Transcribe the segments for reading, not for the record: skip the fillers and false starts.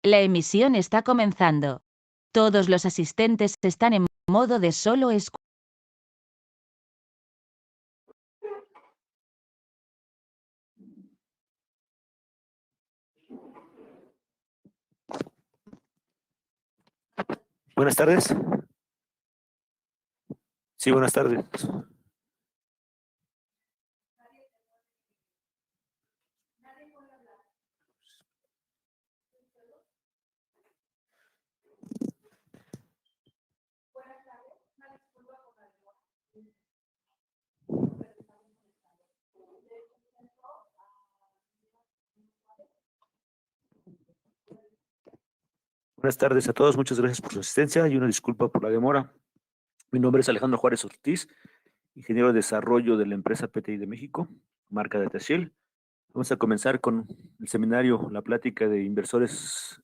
La emisión está comenzando. Todos los asistentes están en modo de solo escucha. Buenas tardes. Sí, buenas tardes. Buenas tardes a todos, muchas gracias por su asistencia y una disculpa por la demora. Mi nombre es Alejandro Juárez Ortiz, ingeniero de desarrollo de la empresa PTI de México, marca de Teshiel. Vamos a comenzar con el seminario, la plática de inversores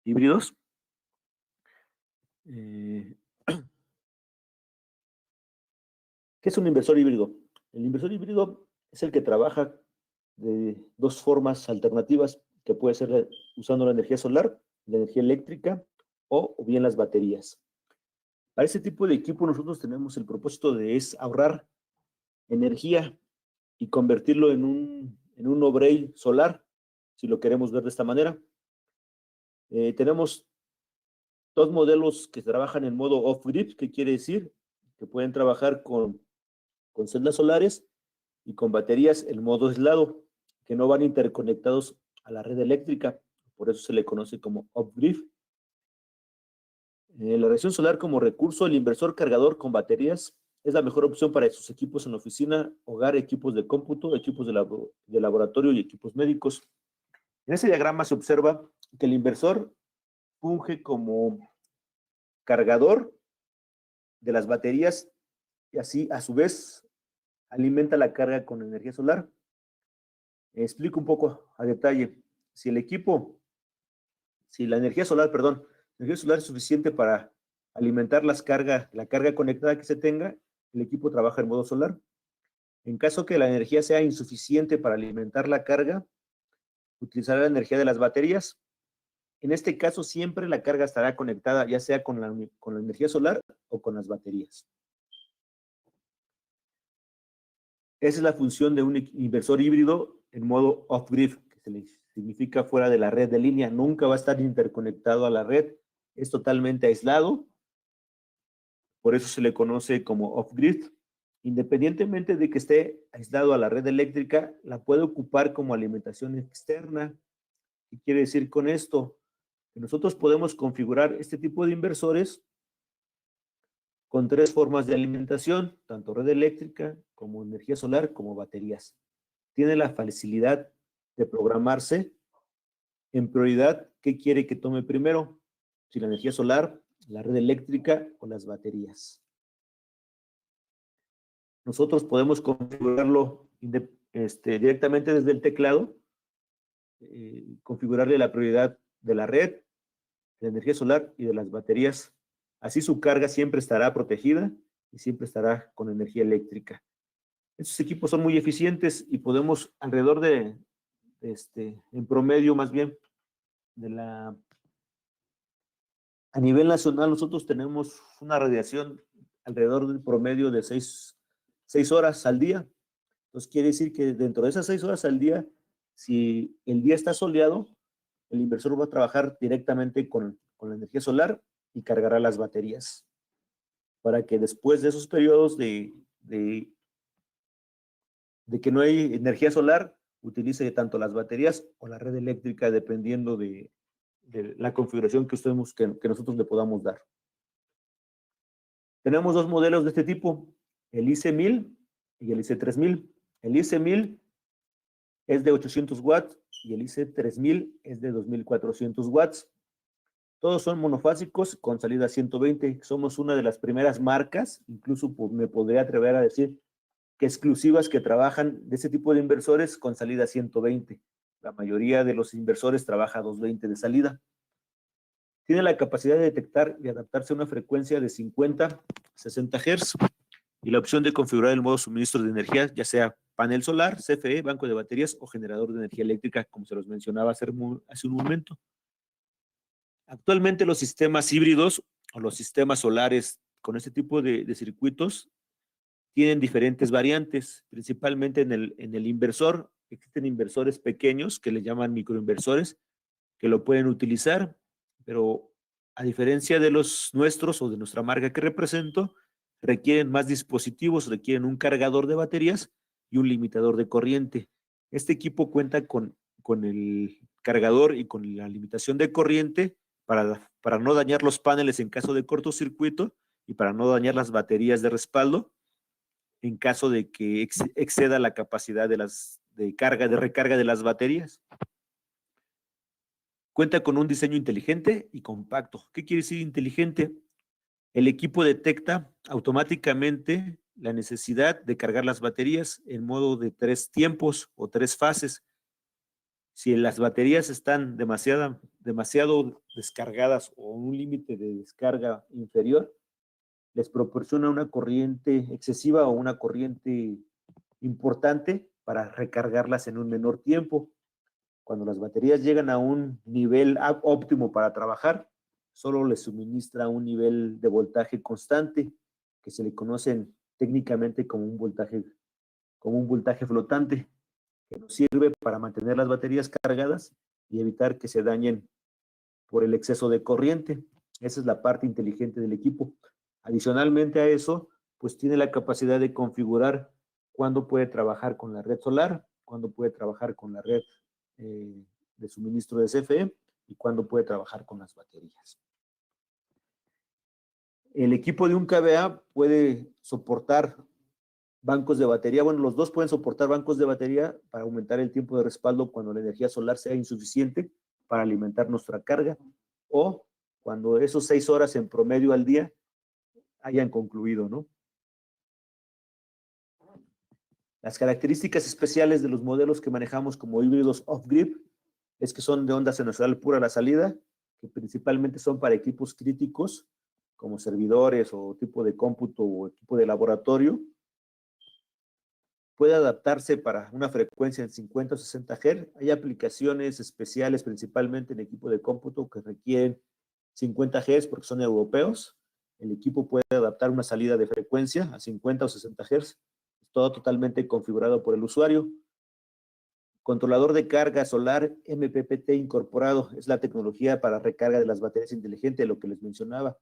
híbridos. ¿Qué es un inversor híbrido? El inversor híbrido es el que trabaja de dos formas alternativas, que puede ser usando la energía solar, la energía eléctrica o bien las baterías. Para ese tipo de equipo nosotros tenemos el propósito de ahorrar energía y convertirlo en un no-brain solar, si lo queremos ver de esta manera. Tenemos dos modelos que trabajan en modo off-grid, que quiere decir que pueden trabajar con celdas solares y con baterías en modo aislado, que no van interconectados a la red eléctrica, por eso se le conoce como off-grid. La radiación solar como recurso, el inversor cargador con baterías es la mejor opción para sus equipos en oficina, hogar, equipos de cómputo, equipos de laboratorio y equipos médicos. En ese diagrama se observa que el inversor funge como cargador de las baterías y así, a su vez, alimenta la carga con energía solar. Explico un poco a detalle. Si la energía solar es suficiente para alimentar la carga conectada que se tenga, el equipo trabaja en modo solar. En caso que la energía sea insuficiente para alimentar la carga, utilizará la energía de las baterías. En este caso, siempre la carga estará conectada, ya sea con la energía solar o con las baterías. Esa es la función de un inversor híbrido en modo off-grid, que significa fuera de la red de línea. Nunca va a estar interconectado a la red, es totalmente aislado. Por eso se le conoce como off-grid. Independientemente de que esté aislado a la red eléctrica, la puede ocupar como alimentación externa. ¿Qué quiere decir con esto? Que nosotros podemos configurar este tipo de inversores con tres formas de alimentación, tanto red eléctrica como energía solar como baterías. Tiene la facilidad de programarse en prioridad qué quiere que tome primero, si la energía solar, la red eléctrica o las baterías. Nosotros podemos configurarlo directamente desde el teclado, configurarle la prioridad de la red, de la energía solar y de las baterías. Así su carga siempre estará protegida y siempre estará con energía eléctrica. Estos equipos son muy eficientes y podemos alrededor en promedio más bien, a nivel nacional nosotros tenemos una radiación alrededor del promedio de 6 horas al día. Entonces quiere decir que dentro de esas 6 horas al día, si el día está soleado, el inversor va a trabajar directamente con la energía solar y cargará las baterías, para que después de esos periodos de que no hay energía solar, utilice tanto las baterías o la red eléctrica, dependiendo de la configuración que nosotros le podamos dar. Tenemos dos modelos de este tipo, el IC1000 y el IC3000. El IC1000 es de 800 watts y el IC3000 es de 2400 watts. Todos son monofásicos con salida 120. Somos una de las primeras marcas, incluso me podría atrever a decir que exclusivas, que trabajan de ese tipo de inversores con salida 120. La mayoría de los inversores trabaja 220 de salida. Tiene la capacidad de detectar y adaptarse a una frecuencia de 50 a 60 Hz y la opción de configurar el modo suministro de energía, ya sea panel solar, CFE, banco de baterías o generador de energía eléctrica, como se los mencionaba hace un momento. Actualmente los sistemas híbridos o los sistemas solares con este tipo de circuitos tienen diferentes variantes, principalmente en el inversor. Existen inversores pequeños que le llaman microinversores que lo pueden utilizar, pero a diferencia de los nuestros o de nuestra marca que represento, requieren más dispositivos, requieren un cargador de baterías y un limitador de corriente. Este equipo cuenta con el cargador y con la limitación de corriente para no dañar los paneles en caso de cortocircuito y para no dañar las baterías de respaldo en caso de que exceda la capacidad de recarga de las baterías. Cuenta con un diseño inteligente y compacto. ¿Qué quiere decir inteligente? El equipo detecta automáticamente la necesidad de cargar las baterías en modo de 3 tiempos o 3 fases. Si las baterías están demasiado descargadas o un límite de descarga inferior, les proporciona una corriente excesiva o una corriente importante para recargarlas en un menor tiempo. Cuando las baterías llegan a un nivel óptimo para trabajar, solo les suministra un nivel de voltaje constante, que se le conocen técnicamente como un voltaje flotante, que nos sirve para mantener las baterías cargadas y evitar que se dañen por el exceso de corriente. Esa es la parte inteligente del equipo. Adicionalmente a eso, pues tiene la capacidad de configurar cuándo puede trabajar con la red solar, cuándo puede trabajar con la red de suministro de CFE y cuándo puede trabajar con las baterías. El equipo de un KVA puede soportar bancos de batería. Bueno, los dos pueden soportar bancos de batería para aumentar el tiempo de respaldo cuando la energía solar sea insuficiente para alimentar nuestra carga o cuando esos 6 horas en promedio al día hayan concluido, ¿no? Las características especiales de los modelos que manejamos como híbridos off-grid es que son de onda sinusoidal pura a la salida, que principalmente son para equipos críticos, como servidores o tipo de cómputo o equipo de laboratorio. Puede adaptarse para una frecuencia en 50 o 60 Hz. Hay aplicaciones especiales, principalmente en equipo de cómputo, que requieren 50 Hz porque son europeos. El equipo puede adaptar una salida de frecuencia a 50 o 60 Hz. Todo totalmente configurado por el usuario. Controlador de carga solar MPPT incorporado. Es la tecnología para recarga de las baterías inteligentes, lo que les mencionaba.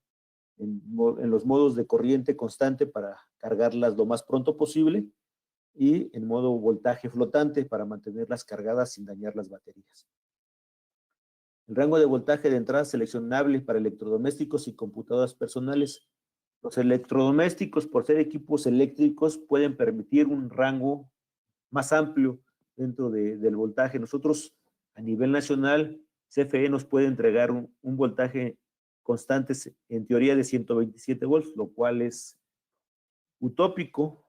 En los modos de corriente constante para cargarlas lo más pronto posible y en modo voltaje flotante para mantenerlas cargadas sin dañar las baterías. El rango de voltaje de entrada seleccionable para electrodomésticos y computadoras personales. Los electrodomésticos, por ser equipos eléctricos, pueden permitir un rango más amplio dentro del voltaje. Nosotros, a nivel nacional, CFE nos puede entregar un voltaje constante, en teoría, de 127 volts, lo cual es utópico.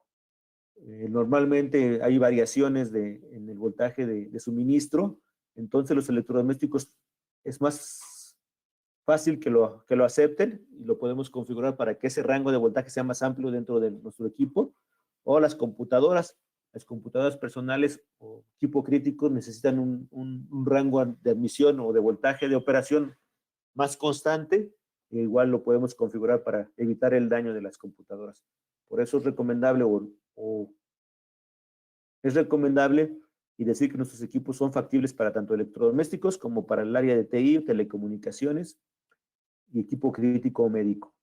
Normalmente hay variaciones en el voltaje de suministro, entonces los electrodomésticos es más fácil que lo acepten y lo podemos configurar para que ese rango de voltaje sea más amplio dentro de nuestro equipo. O las computadoras personales o equipo crítico necesitan un rango de admisión o de voltaje de operación más constante, e igual lo podemos configurar para evitar el daño de las computadoras. Por eso es recomendable y decir que nuestros equipos son factibles para tanto electrodomésticos como para el área de TI, telecomunicaciones y equipo crítico o médico.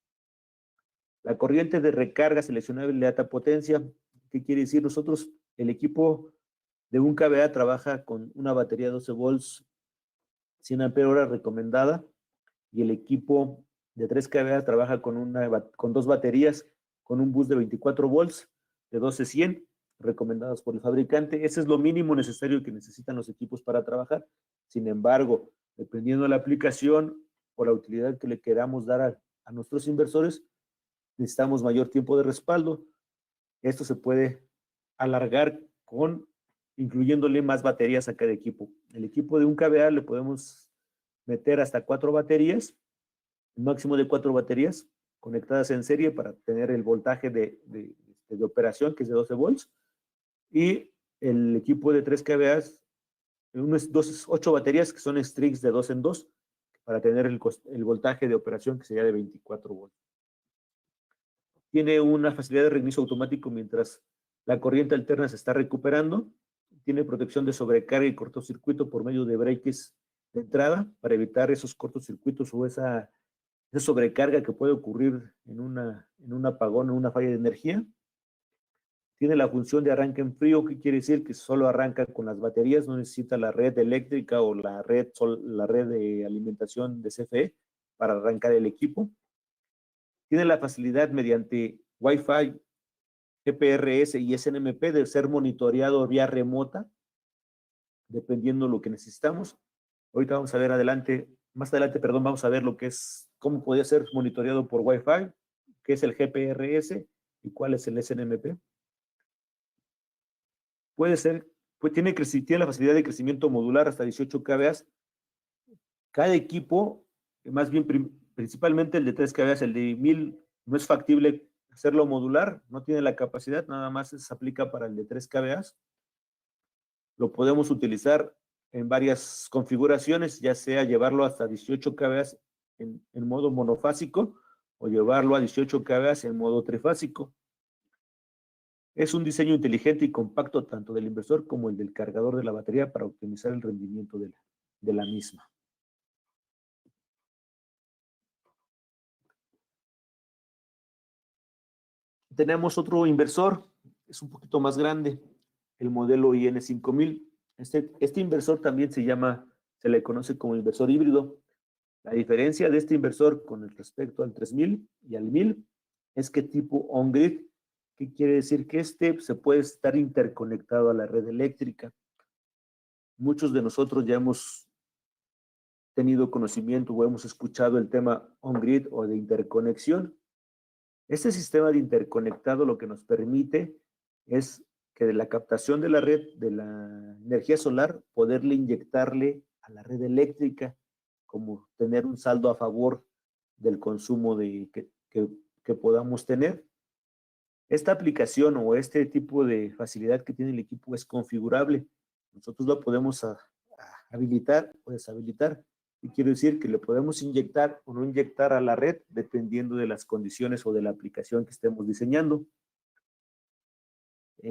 La corriente de recarga seleccionable de alta potencia, ¿qué quiere decir? Nosotros, el equipo de un KVA trabaja con una batería de 12 volts, 100 amperios recomendada, y el equipo de 3 kVA trabaja con 2 baterías, con un bus de 24 volts, de 12-100, recomendados por el fabricante. Ese es lo mínimo necesario que necesitan los equipos para trabajar. Sin embargo, dependiendo de la aplicación o la utilidad que le queramos dar a nuestros inversores, necesitamos mayor tiempo de respaldo. Esto se puede alargar incluyéndole más baterías a cada equipo. El equipo de un KVA le podemos meter hasta 4 baterías, un máximo de 4 baterías conectadas en serie para tener el voltaje de operación, que es de 12 volts. Y el equipo de 3 kVA, 8 baterías que son strings de 2 en 2, para tener el voltaje de operación que sería de 24 voltios. Tiene una facilidad de reinicio automático mientras la corriente alterna se está recuperando. Tiene protección de sobrecarga y cortocircuito por medio de breakers de entrada para evitar esos cortocircuitos o esa sobrecarga que puede ocurrir en un apagón o una falla de energía. Tiene la función de arranque en frío, que quiere decir que solo arranca con las baterías, no necesita la red eléctrica o la red de alimentación de CFE para arrancar el equipo. Tiene la facilidad mediante Wi-Fi, GPRS y SNMP de ser monitoreado vía remota, dependiendo de lo que necesitamos. Ahorita vamos a ver más adelante, vamos a ver lo que es, cómo puede ser monitoreado por Wi-Fi, qué es el GPRS y cuál es el SNMP. Tiene la facilidad de crecimiento modular hasta 18 kVA. Cada equipo, más bien principalmente el de 3 kVA, el de 1000, no es factible hacerlo modular, no tiene la capacidad, nada más se aplica para el de 3 kVA. Lo podemos utilizar en varias configuraciones, ya sea llevarlo hasta 18 kVA en modo monofásico o llevarlo a 18 kVA en modo trifásico. Es un diseño inteligente y compacto tanto del inversor como el del cargador de la batería para optimizar el rendimiento de la misma. Tenemos otro inversor, es un poquito más grande, el modelo IN5000. Este inversor también se le conoce como inversor híbrido. La diferencia de este inversor con respecto al 3000 y al 1000 es que tipo on-grid. ¿Qué quiere decir? Que se puede estar interconectado a la red eléctrica. Muchos de nosotros ya hemos tenido conocimiento o hemos escuchado el tema on-grid o de interconexión. Este sistema de interconectado lo que nos permite es que de la captación de la red, de la energía solar, poderle inyectarle a la red eléctrica, como tener un saldo a favor del consumo que podamos tener. Esta aplicación o este tipo de facilidad que tiene el equipo es configurable. Nosotros lo podemos habilitar o deshabilitar. Y quiero decir que le podemos inyectar o no inyectar a la red dependiendo de las condiciones o de la aplicación que estemos diseñando.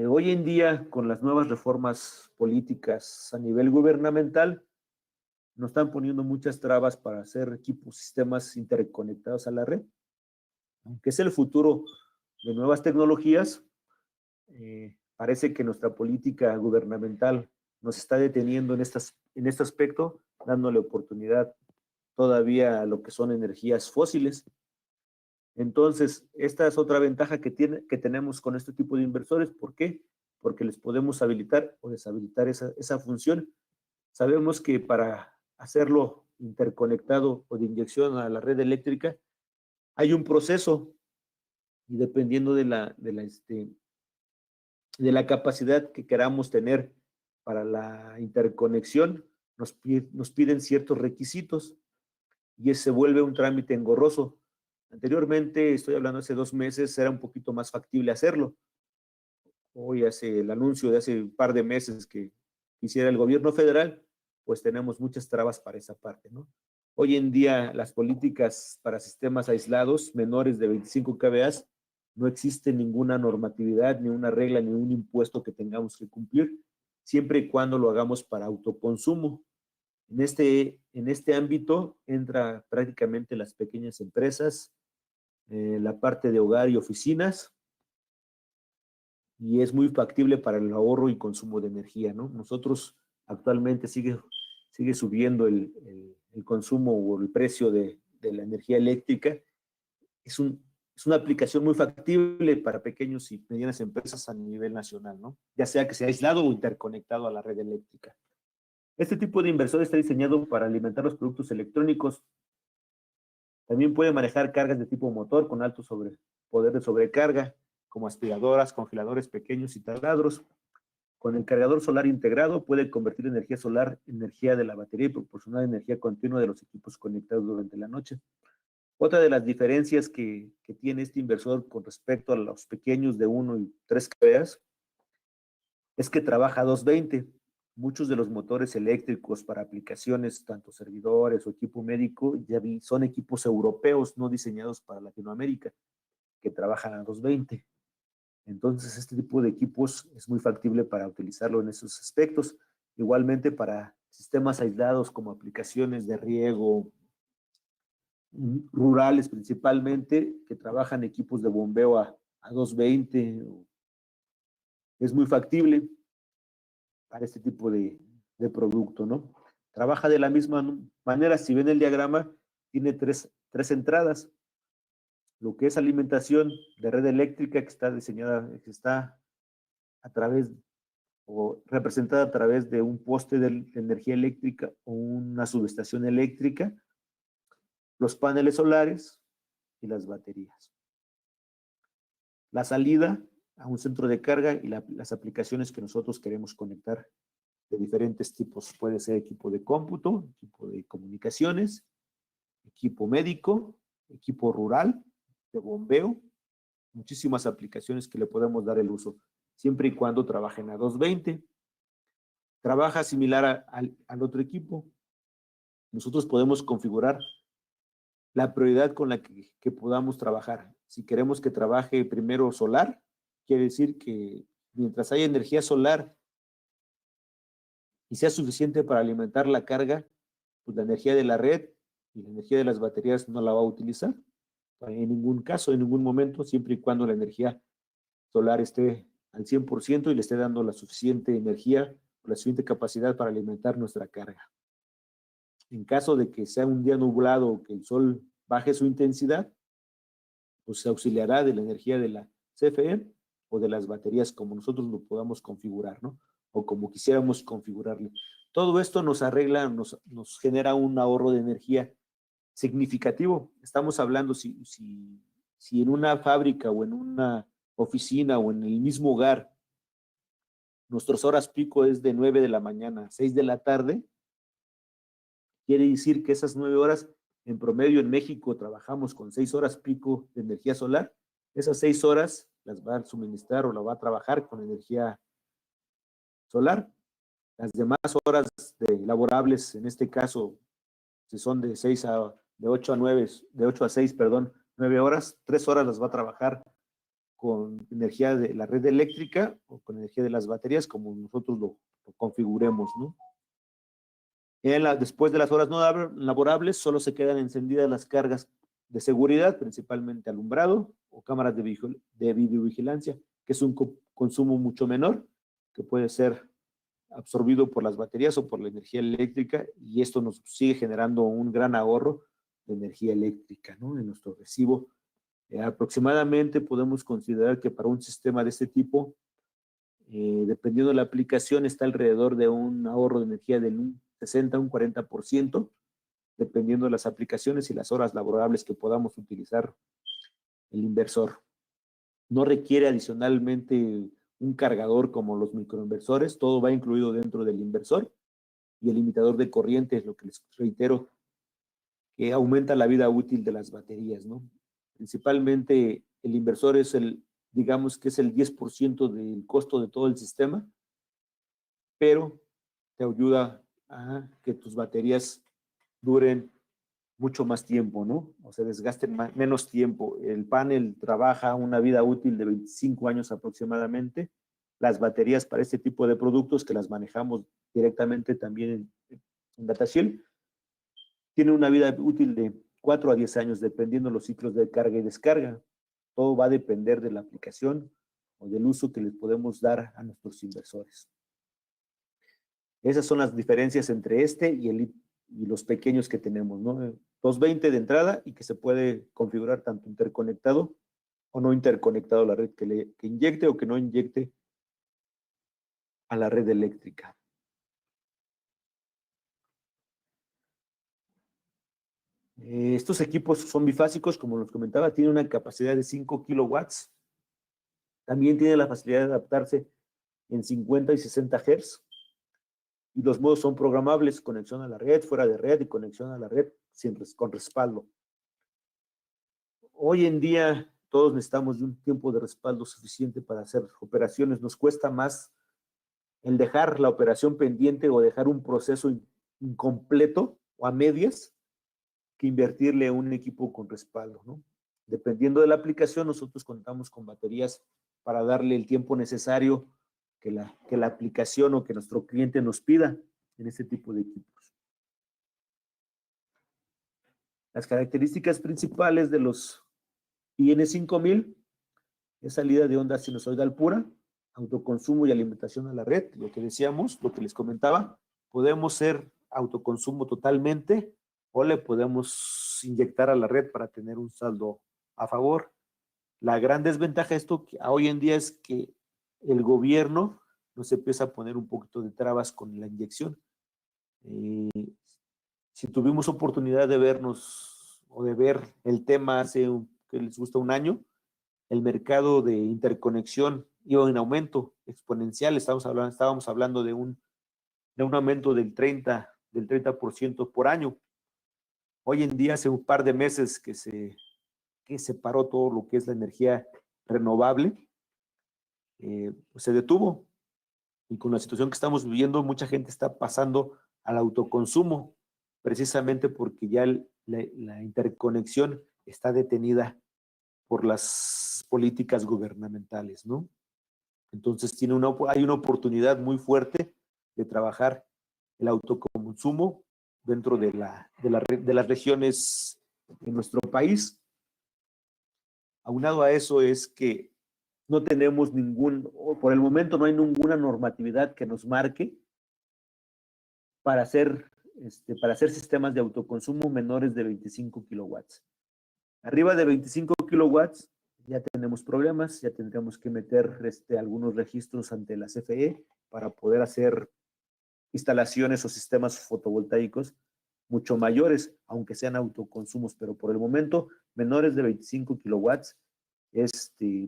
Hoy en día, con las nuevas reformas políticas a nivel gubernamental, nos están poniendo muchas trabas para hacer equipos, sistemas interconectados a la red. Aunque es el futuro de nuevas tecnologías, parece que nuestra política gubernamental nos está deteniendo en este aspecto, dándole oportunidad todavía a lo que son energías fósiles. Entonces, esta es otra ventaja que tenemos con este tipo de inversores. ¿Por qué? Porque les podemos habilitar o deshabilitar esa función. Sabemos que para hacerlo interconectado o de inyección a la red eléctrica, hay un proceso y dependiendo de la capacidad que queramos tener para la interconexión, nos piden ciertos requisitos y se vuelve un trámite engorroso. Anteriormente, estoy hablando hace 2 meses, era un poquito más factible hacerlo. Hoy hace el anuncio de hace un par de meses que hiciera el gobierno federal, pues tenemos muchas trabas para esa parte, ¿no? Hoy en día las políticas para sistemas aislados menores de 25 kVA no existe ninguna normatividad, ni una regla, ni un impuesto que tengamos que cumplir, siempre y cuando lo hagamos para autoconsumo. En este ámbito entra prácticamente las pequeñas empresas, la parte de hogar y oficinas, y es muy factible para el ahorro y consumo de energía, ¿no? Nosotros actualmente sigue subiendo el consumo o el precio de la energía eléctrica. Es una aplicación muy factible para pequeños y medianas empresas a nivel nacional, ¿no? Ya sea que sea aislado o interconectado a la red eléctrica. Este tipo de inversor está diseñado para alimentar los productos electrónicos. También puede manejar cargas de tipo motor con alto poder de sobrecarga, como aspiradoras, congeladores pequeños y taladros. Con el cargador solar integrado puede convertir energía solar en energía de la batería y proporcionar energía continua de los equipos conectados durante la noche. Otra de las diferencias que tiene este inversor con respecto a los pequeños de 1 y 3 kVA es que trabaja a 220. muchos de los motores eléctricos para aplicaciones, tanto servidores o equipo médico, son equipos europeos no diseñados para Latinoamérica, que trabajan a 220. Entonces, este tipo de equipos es muy factible para utilizarlo en esos aspectos. Igualmente para sistemas aislados como aplicaciones de riego, rurales principalmente, que trabajan equipos de bombeo a 220. Es muy factible para este tipo de producto, ¿no? Trabaja de la misma manera. Si ven el diagrama, tiene tres entradas. Lo que es alimentación de red eléctrica, que está diseñada, que está a través o representada a través de un poste de energía eléctrica o una subestación eléctrica, los paneles solares y las baterías. La salida a un centro de carga y las aplicaciones que nosotros queremos conectar de diferentes tipos. Puede ser equipo de cómputo, equipo de comunicaciones, equipo médico, equipo rural, de bombeo, muchísimas aplicaciones que le podemos dar el uso, siempre y cuando trabajen a 220. Trabaja similar al otro equipo. Nosotros podemos configurar la prioridad con la que podamos trabajar. Si queremos que trabaje primero solar, quiere decir que mientras haya energía solar y sea suficiente para alimentar la carga, pues la energía de la red y la energía de las baterías no la va a utilizar en ningún caso, en ningún momento, siempre y cuando la energía solar esté al 100% y le esté dando la suficiente energía, la suficiente capacidad para alimentar nuestra carga. En caso de que sea un día nublado o que el sol baje su intensidad, pues se auxiliará de la energía de la CFE o de las baterías, como nosotros lo podamos configurar, ¿no? O como quisiéramos configurarle. Todo esto nos arregla, nos genera un ahorro de energía significativo. Estamos hablando si en una fábrica o en una oficina o en el mismo hogar nuestras horas pico es de 9 de la mañana a 6 de la tarde, quiere decir que esas 9 horas, en promedio en México trabajamos con 6 horas pico de energía solar. Esas 6 horas las va a suministrar o la va a trabajar con energía solar. Las demás horas laborables, en este caso, si son de 8 a 9, de 8 a 6, perdón, 9 horas, 3 horas las va a trabajar con energía de la red eléctrica o con energía de las baterías, como nosotros lo configuremos, ¿no? Después de las horas no laborables, solo se quedan encendidas las cargas de seguridad, principalmente alumbrado o cámaras de videovigilancia, que es un consumo mucho menor, que puede ser absorbido por las baterías o por la energía eléctrica, y esto nos sigue generando un gran ahorro de energía eléctrica, ¿no? En nuestro recibo. Aproximadamente podemos considerar que para un sistema de este tipo, dependiendo de la aplicación, está alrededor de un ahorro de energía del 60 a un 40%, dependiendo de las aplicaciones y las horas laborables que podamos utilizar el inversor. No requiere adicionalmente un cargador como los microinversores, todo va incluido dentro del inversor, y el limitador de corriente es lo que les reitero, que aumenta la vida útil de las baterías, ¿no? Principalmente el inversor es digamos que es el 10% del costo de todo el sistema, pero te ayuda a que tus baterías duren mucho más tiempo, ¿no? O se desgasten menos tiempo. El panel trabaja una vida útil de 25 años aproximadamente. Las baterías para este tipo de productos, que las manejamos directamente también en DataShield, tienen una vida útil de 4 a 10 años, dependiendo de los ciclos de carga y descarga. Todo va a depender de la aplicación o del uso que les podemos dar a nuestros inversores. Esas son las diferencias entre este y los pequeños que tenemos, ¿no? 220 de entrada, y que se puede configurar tanto interconectado o no interconectado a la red, que inyecte o que no inyecte a la red eléctrica. Estos equipos son bifásicos, como los comentaba, tienen una capacidad de 5 kilowatts. También tiene la facilidad de adaptarse en 50 y 60 Hz. Y los modos son programables: conexión a la red, fuera de red y conexión a la red con respaldo. Hoy en día todos necesitamos de un tiempo de respaldo suficiente para hacer operaciones. Nos cuesta más el dejar la operación pendiente o dejar un proceso incompleto o a medias que invertirle un equipo con respaldo, ¿no? Dependiendo de la aplicación, nosotros contamos con baterías para darle el tiempo necesario que la aplicación o que nuestro cliente nos pida en este tipo de equipos. Las características principales de los IN5000 es salida de onda sinusoidal pura, autoconsumo y alimentación a la red, lo que decíamos, lo que les comentaba. Podemos ser autoconsumo totalmente o le podemos inyectar a la red para tener un saldo a favor. La gran desventaja de esto hoy en día es que el gobierno nos empieza a poner un poquito de trabas con la inyección. Si tuvimos oportunidad de vernos o de ver el tema hace, que les gusta, un año, el mercado de interconexión iba en aumento exponencial. Estábamos hablando de un aumento del 30% por año. Hoy en día, hace un par de meses que se paró todo lo que es la energía renovable, pues se detuvo. Y con la situación que estamos viviendo, mucha gente está pasando al autoconsumo, precisamente porque ya la interconexión está detenida por las políticas gubernamentales, ¿no? Entonces hay una oportunidad muy fuerte de trabajar el autoconsumo dentro de las regiones de nuestro país. Aunado a eso es que no tenemos por el momento no hay ninguna normatividad que nos marque para hacer sistemas de autoconsumo menores de 25 kilowatts. Arriba de 25 kilowatts ya tenemos problemas, ya tendríamos que meter algunos registros ante la CFE para poder hacer instalaciones o sistemas fotovoltaicos mucho mayores, aunque sean autoconsumos, pero por el momento menores de 25 kilowatts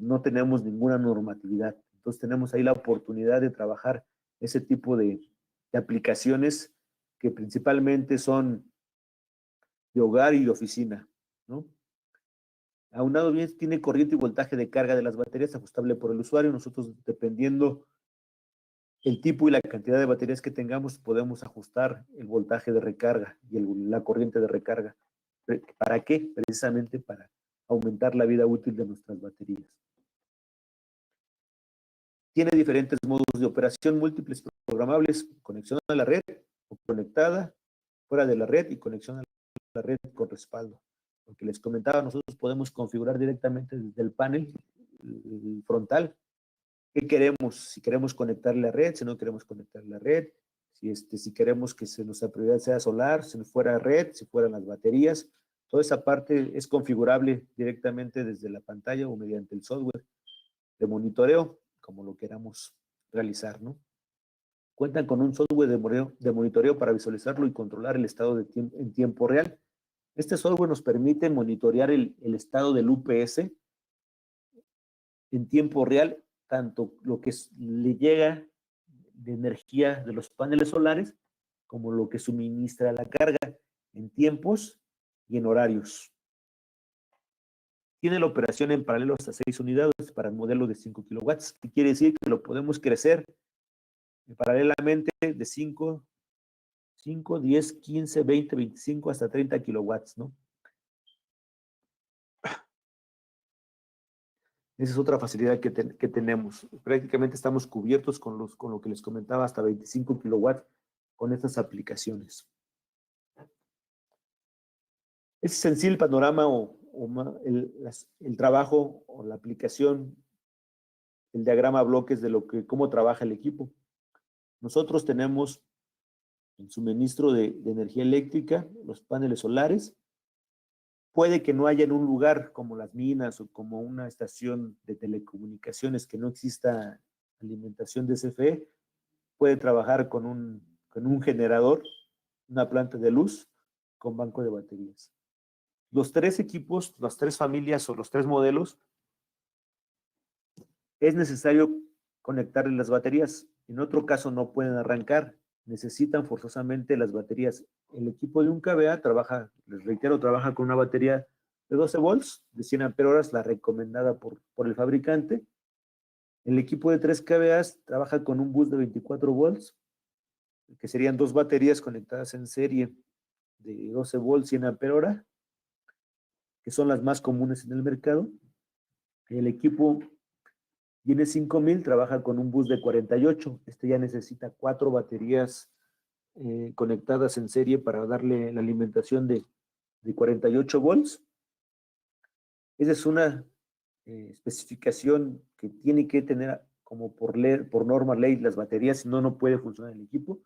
no tenemos ninguna normatividad. Entonces tenemos ahí la oportunidad de trabajar ese tipo de aplicaciones que principalmente son de hogar y de oficina, ¿no? Aunado bien, tiene corriente y voltaje de carga de las baterías ajustable por el usuario. Nosotros, dependiendo el tipo y la cantidad de baterías que tengamos, podemos ajustar el voltaje de recarga y la corriente de recarga. ¿Para qué? Precisamente para aumentar la vida útil de nuestras baterías. Tiene diferentes modos de operación, múltiples programables, conexión a la red o conectada, fuera de la red, y conexión a la red con respaldo. Lo que les comentaba, nosotros podemos configurar directamente desde el panel frontal qué queremos, si queremos conectarle a la red, si no queremos conectarle a la red, si queremos que nuestra prioridad sea solar, si fuera red, si fueran las baterías. Toda esa parte es configurable directamente desde la pantalla o mediante el software de monitoreo, como lo queramos realizar, ¿no? Cuentan con un software de monitoreo para visualizarlo y controlar el estado en tiempo real. Este software nos permite monitorear el estado del UPS en tiempo real, tanto lo que le llega de energía de los paneles solares, como lo que suministra la carga en tiempos y en horarios. Tiene la operación en paralelo hasta 6 unidades para el modelo de 5 kilowatts, que quiere decir que lo podemos crecer paralelamente de 5, 10, 15, 20, 25 hasta 30 kilowatts, ¿no? Esa es otra facilidad que tenemos. Prácticamente estamos cubiertos con lo que les comentaba, hasta 25 kilowatts con estas aplicaciones. Es sencillo el panorama el trabajo o la aplicación, el diagrama bloques de cómo trabaja el equipo. Nosotros tenemos el suministro de energía eléctrica, los paneles solares. Puede que no haya en un lugar como las minas o como una estación de telecomunicaciones que no exista alimentación de CFE. Puede trabajar con un generador, una planta de luz, con banco de baterías. Los 3 equipos, las 3 familias o los 3 modelos, es necesario conectarle las baterías. En otro caso no pueden arrancar, necesitan forzosamente las baterías. El equipo de un KVA trabaja, les reitero, trabaja con una batería de 12 volts, de 100 amperios, la recomendada por el fabricante, El equipo de 3 kVA trabaja con un bus de 24 volts, que serían 2 baterías conectadas en serie de 12 volts 100 ampere hora, que son las más comunes en el mercado. El equipo tiene 5000, trabaja con un bus de 48. Este ya necesita 4 baterías conectadas en serie para darle la alimentación de 48 volts. Esa es una especificación que tiene que tener como por norma ley las baterías, si no, no puede funcionar el equipo,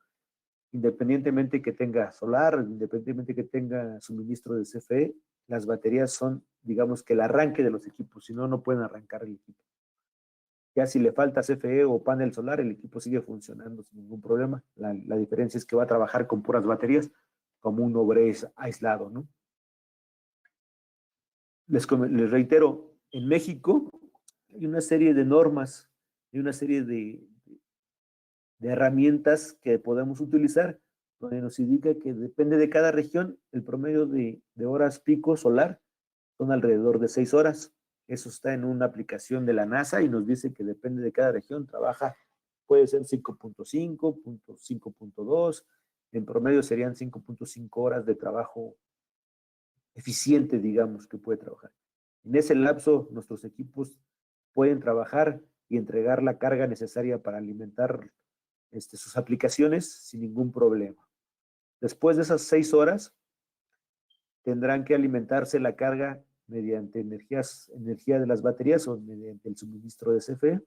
independientemente que tenga solar, independientemente que tenga suministro de CFE, las baterías son, digamos, que el arranque de los equipos, si no, no pueden arrancar el equipo. Ya si le falta CFE o panel solar, el equipo sigue funcionando sin ningún problema. La diferencia es que va a trabajar con puras baterías, como un obrés aislado, ¿no? Les reitero, en México hay una serie de normas, hay una serie de herramientas que podemos utilizar, donde nos indica que depende de cada región, el promedio de horas pico solar son alrededor de 6 horas. Eso está en una aplicación de la NASA y nos dice que depende de cada región, trabaja, puede ser 5.5, 5.2, en promedio serían 5.5 horas de trabajo eficiente, digamos, que puede trabajar. En ese lapso, nuestros equipos pueden trabajar y entregar la carga necesaria para alimentar sus aplicaciones sin ningún problema. Después de esas 6 horas, tendrán que alimentarse la carga mediante energía de las baterías o mediante el suministro de CFE,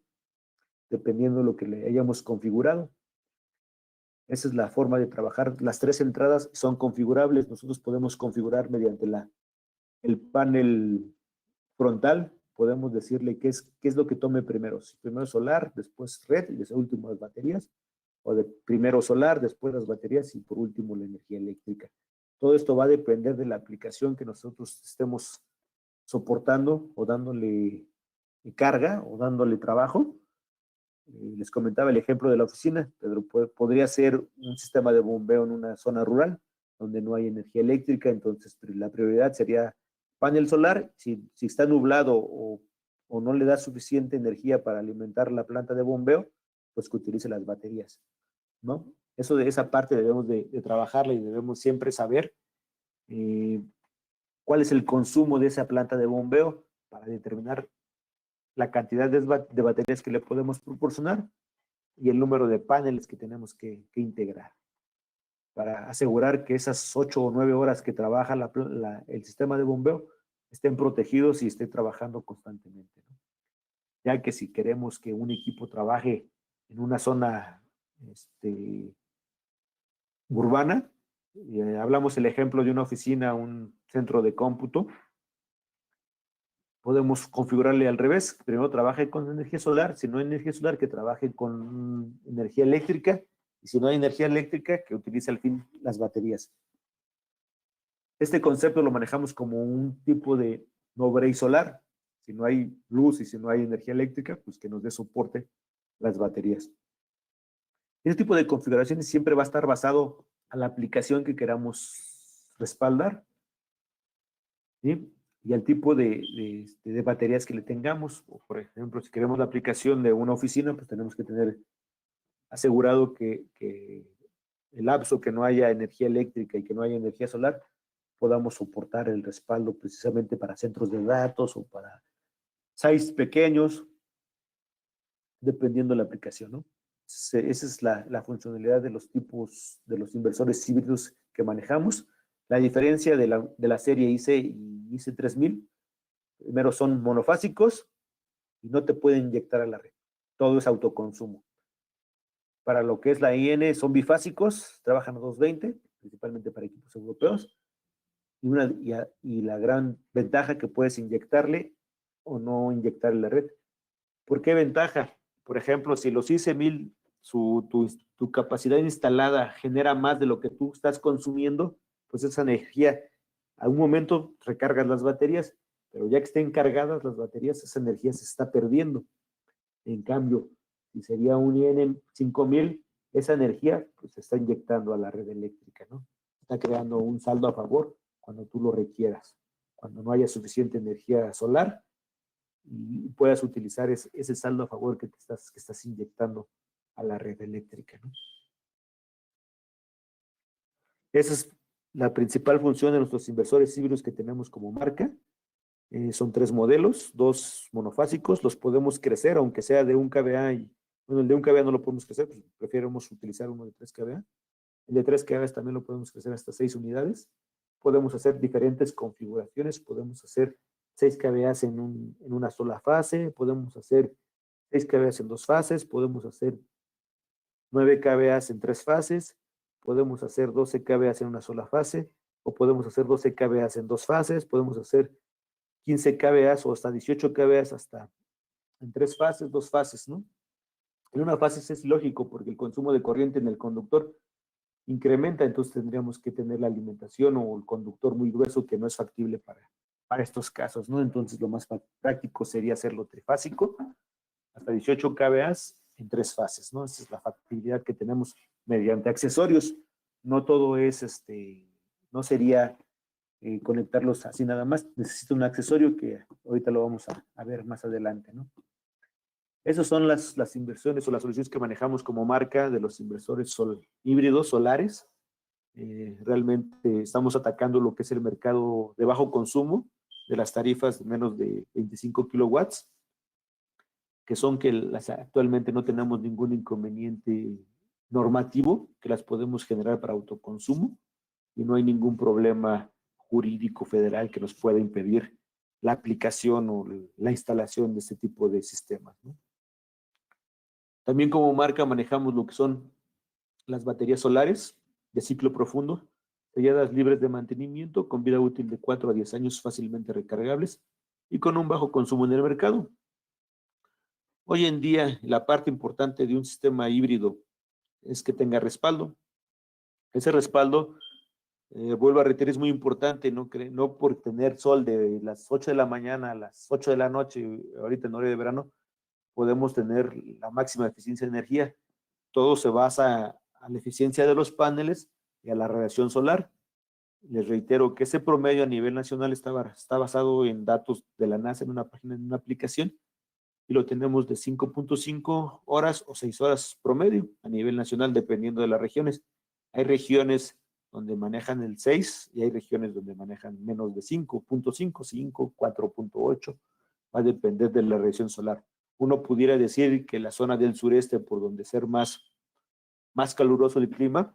dependiendo de lo que le hayamos configurado. Esa es la forma de trabajar. Las 3 entradas son configurables. Nosotros podemos configurar mediante el panel frontal. Podemos decirle qué es lo que tome primero. Si primero solar, después red y después último las baterías. O de primero solar, después las baterías y por último la energía eléctrica. Todo esto va a depender de la aplicación que nosotros estemos soportando o dándole carga o dándole trabajo. Les comentaba el ejemplo de la oficina, pero podría ser un sistema de bombeo en una zona rural donde no hay energía eléctrica, entonces la prioridad sería panel solar. Si está nublado o no le da suficiente energía para alimentar la planta de bombeo, pues que utilice las baterías, ¿no? Esa parte debemos de trabajarla y debemos siempre saber cuál es el consumo de esa planta de bombeo para determinar la cantidad de baterías que le podemos proporcionar y el número de paneles que tenemos que integrar para asegurar que esas 8 o 9 horas que trabaja el sistema de bombeo estén protegidos y estén trabajando constantemente, ¿no? Ya que si queremos que un equipo trabaje en una zona urbana, hablamos el ejemplo de una oficina, un centro de cómputo, podemos configurarle al revés. Primero trabaje con energía solar, si no hay energía solar, que trabaje con energía eléctrica, y si no hay energía eléctrica, que utilice al fin las baterías. Este concepto lo manejamos como un tipo de no-break solar. Si no hay luz y si no hay energía eléctrica, pues que nos dé soporte las baterías. Este tipo de configuraciones siempre va a estar basado a la aplicación que queramos respaldar, ¿sí? Y al tipo de baterías que le tengamos. O por ejemplo, si queremos la aplicación de una oficina, pues tenemos que tener asegurado que el lapso que no haya energía eléctrica y que no haya energía solar, podamos soportar el respaldo precisamente para centros de datos o para sites pequeños, dependiendo de la aplicación, ¿no? Esa es la funcionalidad de los tipos, de los inversores híbridos que manejamos. La diferencia de la serie IC y IC 3000, primero son monofásicos y no te pueden inyectar a la red. Todo es autoconsumo. Para lo que es la IN son bifásicos, trabajan a 220, principalmente para equipos europeos. Y la gran ventaja que puedes inyectarle o no inyectarle la red. ¿Por qué ventaja? Por ejemplo, si los IC1000, tu capacidad instalada genera más de lo que tú estás consumiendo, pues esa energía, a un momento recargas las baterías, pero ya que estén cargadas las baterías, esa energía se está perdiendo. En cambio, si sería un IN 5000, esa energía pues se está inyectando a la red eléctrica, ¿no? Está creando un saldo a favor cuando tú lo requieras. Cuando no haya suficiente energía solar, y puedas utilizar ese saldo a favor que estás inyectando a la red eléctrica, ¿no? Esa es la principal función de nuestros inversores híbridos que tenemos como marca. Son 3 modelos, 2 monofásicos, los podemos crecer, aunque sea de 1 kVA, y bueno, el de 1 kVA no lo podemos crecer, pues preferimos utilizar uno de 3 kVA. El de 3 kVA también lo podemos crecer hasta 6 unidades. Podemos hacer diferentes configuraciones, podemos hacer 6 kVA en una sola fase, podemos hacer 6 kVA en 2 fases, podemos hacer 9 kVA en 3 fases, podemos hacer 12 kVA en una sola fase, o podemos hacer 12 kVA en 2 fases, podemos hacer 15 kVA o hasta 18 kVA hasta en 3 fases, 2 fases, ¿no? En una fase es lógico porque el consumo de corriente en el conductor incrementa, entonces tendríamos que tener la alimentación o el conductor muy grueso, que no es factible para estos casos, ¿no? Entonces lo más práctico sería hacerlo trifásico, hasta 18 kVA en 3 fases, ¿no? Esa es la factibilidad que tenemos mediante accesorios. No todo es, no sería conectarlos así nada más. Necesita un accesorio que ahorita lo vamos a ver más adelante, ¿no? Esas son las inversiones o las soluciones que manejamos como marca de los inversores híbridos solares. Realmente estamos atacando lo que es el mercado de bajo consumo, de las tarifas de menos de 25 kilowatts, que son que actualmente no tenemos ningún inconveniente normativo, que las podemos generar para autoconsumo y no hay ningún problema jurídico federal que nos pueda impedir la aplicación o la instalación de este tipo de sistemas, ¿no? También como marca manejamos lo que son las baterías solares de ciclo profundo, selladas libres de mantenimiento, con vida útil de 4 a 10 años, fácilmente recargables y con un bajo consumo en el mercado. Hoy en día, la parte importante de un sistema híbrido es que tenga respaldo. Ese respaldo, vuelvo a reiterar, es muy importante, no por tener sol de las 8 de la mañana a las 8 de la noche, ahorita en horario de verano, podemos tener la máxima eficiencia de energía. Todo se basa a la eficiencia de los paneles y a la radiación solar. Les reitero que ese promedio a nivel nacional está basado en datos de la NASA en una página, en una aplicación, y lo tenemos de 5.5 horas o 6 horas promedio a nivel nacional, dependiendo de las regiones. Hay regiones donde manejan el 6 y hay regiones donde manejan menos de 5.5, 5, 4.8. Va a depender de la radiación solar. Uno pudiera decir que la zona del sureste, por donde ser más caluroso el clima,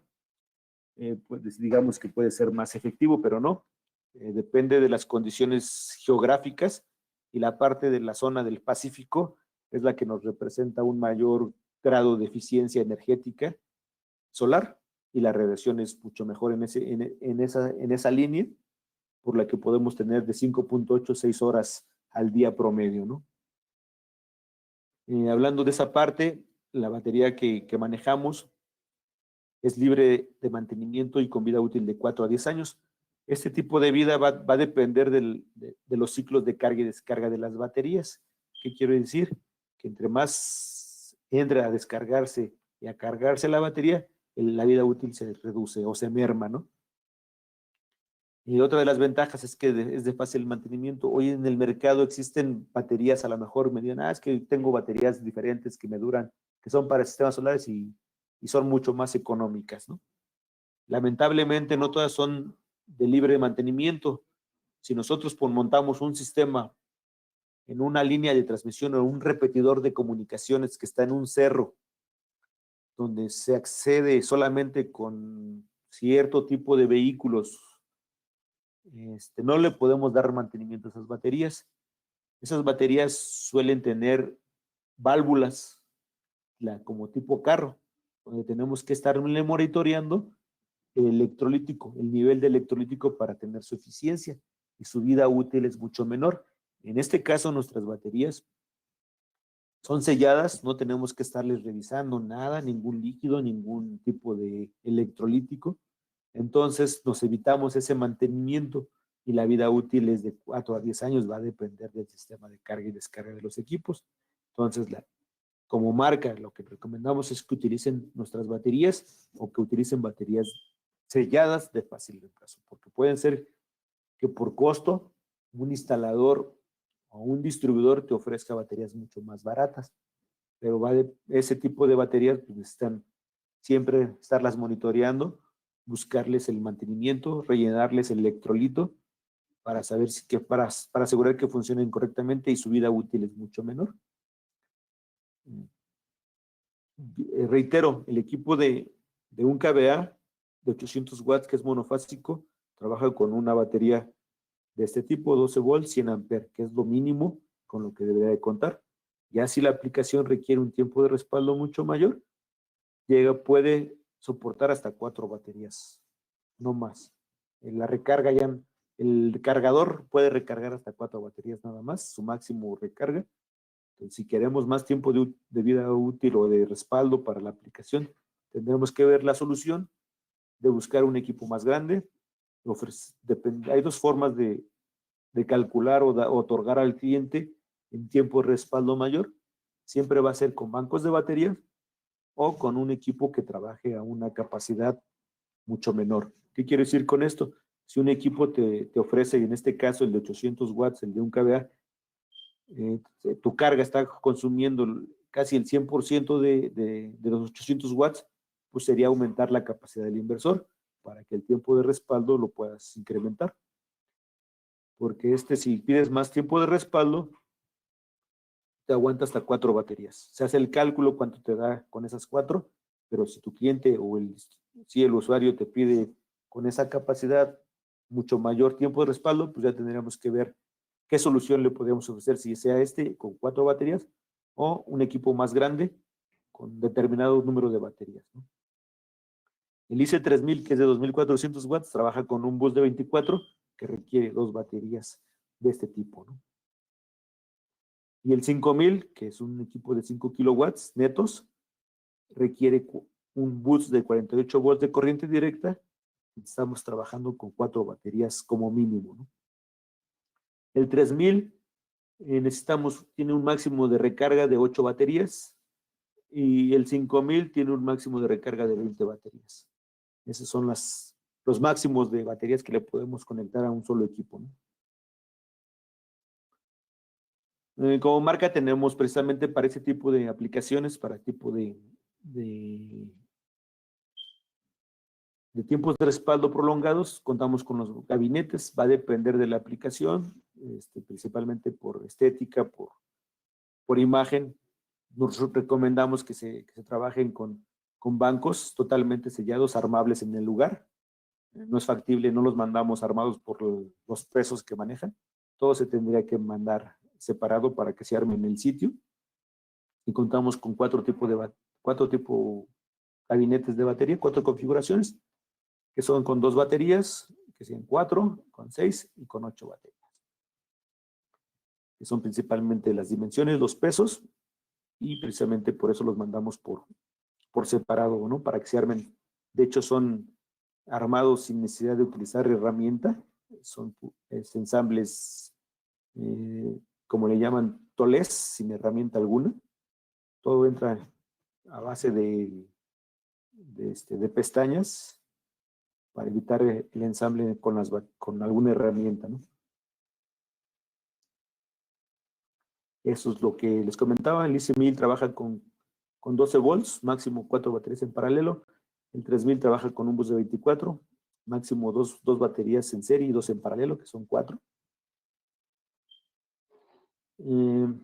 pues digamos que puede ser más efectivo, pero no. Depende de las condiciones geográficas, y la parte de la zona del Pacífico es la que nos representa un mayor grado de eficiencia energética solar, y la radiación es mucho mejor en esa línea, por la que podemos tener de 5.8 a 6 horas al día promedio, ¿no? Hablando de esa parte, la batería que manejamos es libre de mantenimiento y con vida útil de 4 a 10 años. Este tipo de vida va a depender de los ciclos de carga y descarga de las baterías. ¿Qué quiero decir? Que entre más entre a descargarse y a cargarse la batería, la vida útil se reduce o se merma, ¿no? Y otra de las ventajas es que es de fácil mantenimiento. Hoy en el mercado existen baterías, a lo mejor me digan, es que tengo baterías diferentes que me duran, que son para sistemas solares y son mucho más económicas, ¿no? Lamentablemente no todas son de libre mantenimiento. Si nosotros montamos un sistema en una línea de transmisión o un repetidor de comunicaciones que está en un cerro, donde se accede solamente con cierto tipo de vehículos, no le podemos dar mantenimiento a esas baterías. Esas baterías suelen tener válvulas como tipo carro, donde tenemos que estarle monitoreando el electrolítico, el nivel de electrolítico, para tener su eficiencia, y su vida útil es mucho menor. En este caso, nuestras baterías son selladas, no tenemos que estarles revisando nada, ningún líquido, ningún tipo de electrolítico. Entonces nos evitamos ese mantenimiento, y la vida útil es de 4 a 10 años, va a depender del sistema de carga y descarga de los equipos. Entonces, como marca, lo que recomendamos es que utilicen nuestras baterías, o que utilicen baterías selladas de fácil reemplazo, porque pueden ser que por costo un instalador o un distribuidor te ofrezca baterías mucho más baratas. Pero ese tipo de baterías pues, necesitan siempre estarlas monitoreando, buscarles el mantenimiento, rellenarles el electrolito para saber para asegurar que funcionen correctamente y su vida útil es mucho menor. Reitero, el equipo de un kVA de 800 watts que es monofásico trabaja con una batería de este tipo, 12 volts, 100 amperes, que es lo mínimo con lo que debería de contar. Ya si la aplicación requiere un tiempo de respaldo mucho mayor, puede soportar hasta 4 baterías, no más. La recarga el cargador puede recargar hasta 4 baterías nada más, su máximo recarga. Entonces, si queremos más tiempo de vida útil o de respaldo para la aplicación, tendremos que ver la solución de buscar un equipo más grande. Hay dos formas de calcular o otorgar al cliente en tiempo de respaldo mayor. Siempre va a ser con bancos de batería o con un equipo que trabaje a una capacidad mucho menor. ¿Qué quiero decir con esto? Si un equipo te ofrece, en este caso el de 800 watts, el de un kVA, tu carga está consumiendo casi el 100% de los 800 watts, pues sería aumentar la capacidad del inversor para que el tiempo de respaldo lo puedas incrementar. Porque si pides más tiempo de respaldo, te aguanta hasta 4 baterías. Se hace el cálculo cuánto te da con esas 4, pero si tu cliente si el usuario te pide con esa capacidad mucho mayor tiempo de respaldo, pues ya tendríamos que ver qué solución le podríamos ofrecer, si sea con 4 baterías o un equipo más grande con determinado número de baterías, ¿no? El IC3000, que es de 2400 watts, trabaja con un bus de 24 que requiere 2 baterías de este tipo, ¿no? Y el 5000, que es un equipo de 5 kilowatts netos, requiere un bus de 48 volts de corriente directa. Estamos trabajando con 4 baterías como mínimo, ¿no? El 3000 tiene un máximo de recarga de 8 baterías y el 5000 tiene un máximo de recarga de 20 baterías. Esos son los máximos de baterías que le podemos conectar a un solo equipo, ¿no? Como marca tenemos precisamente para ese tipo de aplicaciones, para tipo de tiempos de respaldo prolongados, contamos con los gabinetes, va a depender de la aplicación, principalmente por estética, por imagen. Nosotros recomendamos que se trabajen con bancos totalmente sellados, armables en el lugar. No es factible, no los mandamos armados por los pesos que manejan. Todo se tendría que mandar separado para que se arme en el sitio. Y contamos con 4 gabinetes de batería, 4 configuraciones, que son con 2 baterías, que sean 4, con 6 y con 8 baterías. Que son principalmente las dimensiones, los pesos, y precisamente por eso los mandamos por separado, ¿no? Para que se armen. De hecho, son armados sin necesidad de utilizar herramienta. Son ensambles, como le llaman, tolés, sin herramienta alguna. Todo entra a base de pestañas para evitar el ensamble con alguna herramienta, ¿no? Eso es lo que les comentaba. El IC1000 trabaja con 12 volts, máximo 4 baterías en paralelo. El 3000 trabaja con un bus de 24, máximo 2 baterías en serie y 2 en paralelo, que son 4. El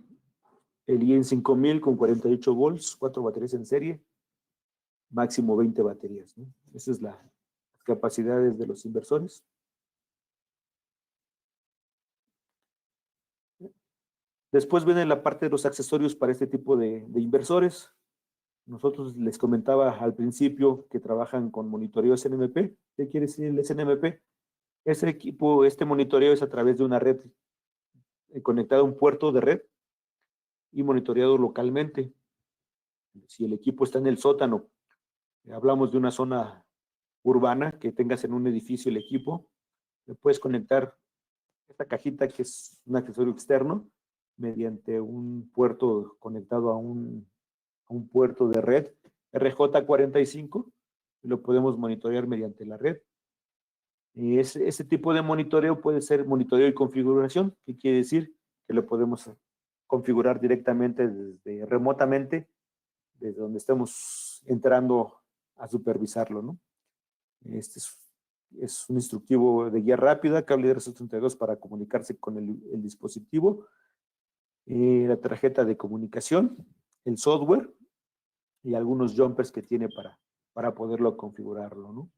IN5000 con 48 volts, 4 baterías en serie, máximo 20 baterías, ¿no? Esas son las capacidades de los inversores. Después viene la parte de los accesorios para este tipo de inversores. Nosotros les comentaba al principio que trabajan con monitoreo SNMP. ¿Qué quiere decir el SNMP? Este monitoreo es a través de una red conectada a un puerto de red y monitoreado localmente. Si el equipo está en el sótano, hablamos de una zona urbana que tengas en un edificio el equipo, le puedes conectar esta cajita que es un accesorio externo mediante un puerto conectado a un puerto de red RJ45 y lo podemos monitorear mediante la red. Ese tipo de monitoreo puede ser monitoreo y configuración, que quiere decir que lo podemos configurar directamente remotamente, desde donde estemos entrando a supervisarlo, ¿no? Este es un instructivo de guía rápida, cable RS-32 para comunicarse con el dispositivo, la tarjeta de comunicación, el software y algunos jumpers que tiene para poderlo configurarlo, ¿no?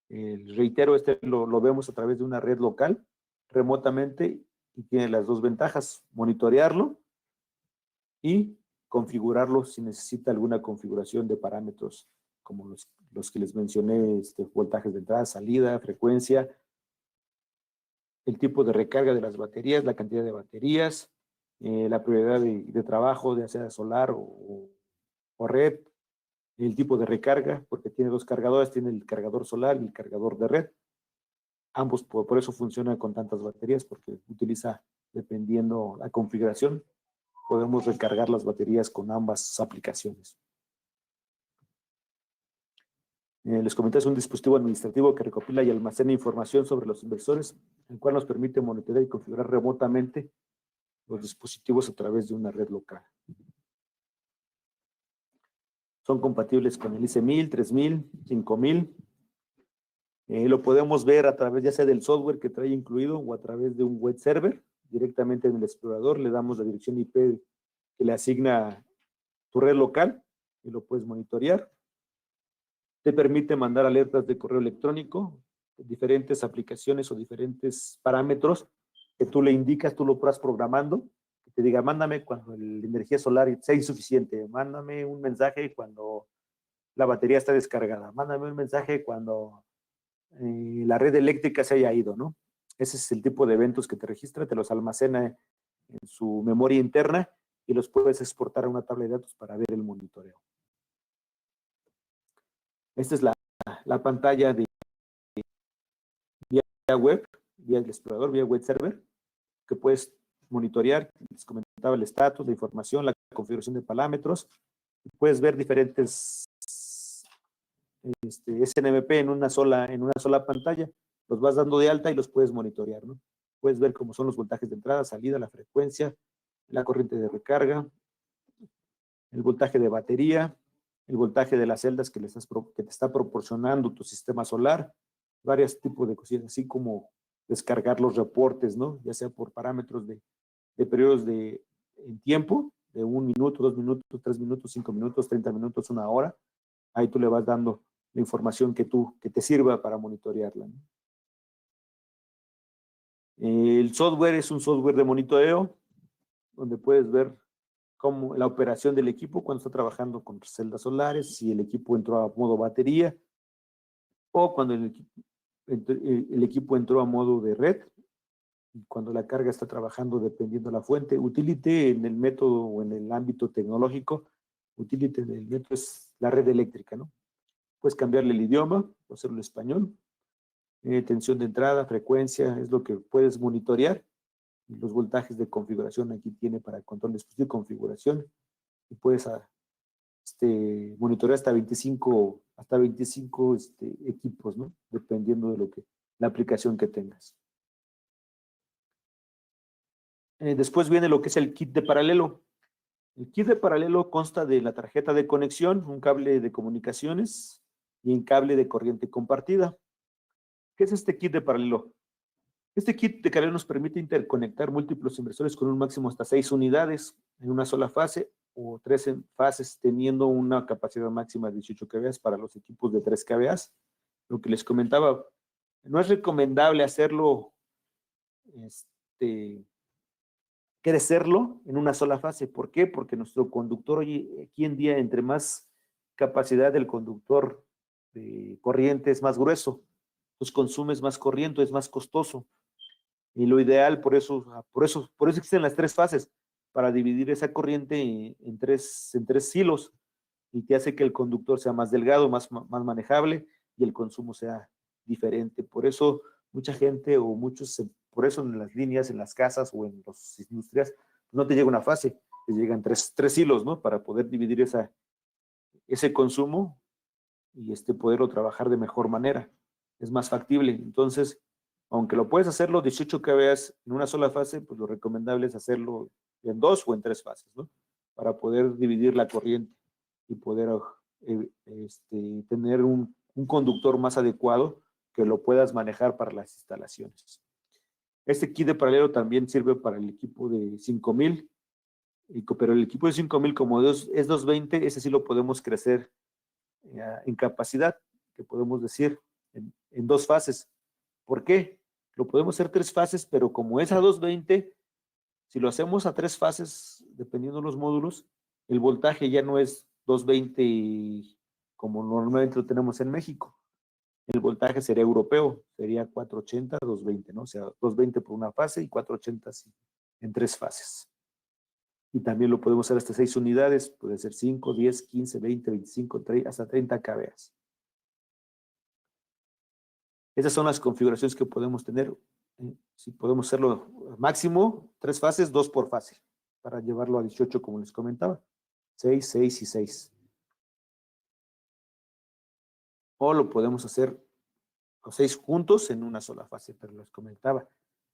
Reitero, lo vemos a través de una red local, remotamente, y tiene las dos ventajas: monitorearlo y configurarlo si necesita alguna configuración de parámetros como los que les mencioné, voltajes de entrada, salida, frecuencia, el tipo de recarga de las baterías, la cantidad de baterías, la prioridad de trabajo, ya sea solar o red, el tipo de recarga, porque tiene dos cargadores, tiene el cargador solar y el cargador de red. Ambos, por eso funciona con tantas baterías, porque utiliza, dependiendo la configuración, podemos recargar las baterías con ambas aplicaciones. Les comenté, es un dispositivo administrativo que recopila y almacena información sobre los inversores, el cual nos permite monitorear y configurar remotamente los dispositivos a través de una red local. Son compatibles con el IC1000, 3000, 5000. Lo podemos ver a través ya sea del software que trae incluido o a través de un web server. Directamente en el explorador le damos la dirección IP que le asigna tu red local y lo puedes monitorear. Te permite mandar alertas de correo electrónico, diferentes aplicaciones o diferentes parámetros que tú le indicas, tú lo vas programando, que te diga, mándame cuando la energía solar sea insuficiente, mándame un mensaje cuando la batería está descargada, mándame un mensaje cuando la red eléctrica se haya ido, ¿no? Ese es el tipo de eventos que te registra, te los almacena en su memoria interna y los puedes exportar a una tabla de datos para ver el monitoreo. Esta es la pantalla de vía web, vía el explorador, vía web server, que puedes monitorear. Les comentaba el estatus, la información, la configuración de parámetros. Puedes ver diferentes SNMP en una sola pantalla. Los vas dando de alta y los puedes monitorear, ¿no? Puedes ver cómo son los voltajes de entrada, salida, la frecuencia, la corriente de recarga, el voltaje de batería, el voltaje de las celdas que te está proporcionando tu sistema solar, varios tipos de cosillas, así como descargar los reportes, ¿no? Ya sea por parámetros de periodos en tiempo, de 1 minuto, 2 minutos, 3 minutos, 5 minutos, 30 minutos, 1 hora. Ahí tú le vas dando la información que te sirva para monitorearla, ¿no? El software es un software de monitoreo, donde puedes ver cómo la operación del equipo cuando está trabajando con celdas solares, si el equipo entró a modo batería, o cuando el equipo entró a modo de red, y cuando la carga está trabajando dependiendo de la fuente. Utility en el método o en el ámbito tecnológico, utility en el método es la red eléctrica, ¿no? Puedes cambiarle el idioma, o hacerlo en español. Tensión de entrada, frecuencia, es lo que puedes monitorear. Y los voltajes de configuración aquí tiene para control de dispositivo de configuración. Y puedes monitorear hasta 25 equipos, ¿no? Dependiendo de la aplicación que tengas. Después viene lo que es el kit de paralelo. El kit de paralelo consta de la tarjeta de conexión, un cable de comunicaciones y un cable de corriente compartida. ¿Qué es este kit de paralelo? Este kit de paralelo nos permite interconectar múltiples inversores con un máximo hasta 6 unidades en una sola fase o 3 fases, teniendo una capacidad máxima de 18 kVA para los equipos de 3 kVA. Lo que les comentaba, no es recomendable hacerlo, crecerlo en una sola fase. ¿Por qué? Porque nuestro conductor hoy en día, entre más capacidad del conductor de corriente es más grueso, pues consumes más corriente, es más costoso. Y lo ideal, por eso existen las 3 fases, para dividir esa corriente en tres hilos, y te hace que el conductor sea más delgado, más manejable, y el consumo sea diferente. Por eso mucha gente o muchos, por eso en las líneas, en las casas o en las industrias, no te llega una fase, te llegan tres hilos, ¿no? Para poder dividir ese consumo y poderlo trabajar de mejor manera. Es más factible. Entonces, Aunque lo puedes hacerlo 18 kVA en una sola fase, pues lo recomendable es hacerlo en 2 o en 3 fases, ¿no? Para poder dividir la corriente y poder tener un conductor más adecuado que lo puedas manejar para las instalaciones. Este kit de paralelo también sirve para el equipo de 5000, pero el equipo de 5000 como es 220, ese sí lo podemos crecer en capacidad, que podemos decir en 2 fases. ¿Por qué? Lo podemos hacer 3 fases, pero como es a 220, si lo hacemos a 3 fases, dependiendo de los módulos, el voltaje ya no es 220 como normalmente lo tenemos en México. El voltaje sería europeo, sería 480, 220, ¿no? O sea, 220 por una fase y 480 en 3 fases. Y también lo podemos hacer hasta 6 unidades, puede ser 5, 10, 15, 20, 25, 30, hasta 30 kVA. Esas son las configuraciones que podemos tener. Si podemos hacerlo máximo, 3 fases, 2 por fase, para llevarlo a 18 como les comentaba. 6, 6 y 6. O lo podemos hacer los 6 juntos en una sola fase, pero les comentaba.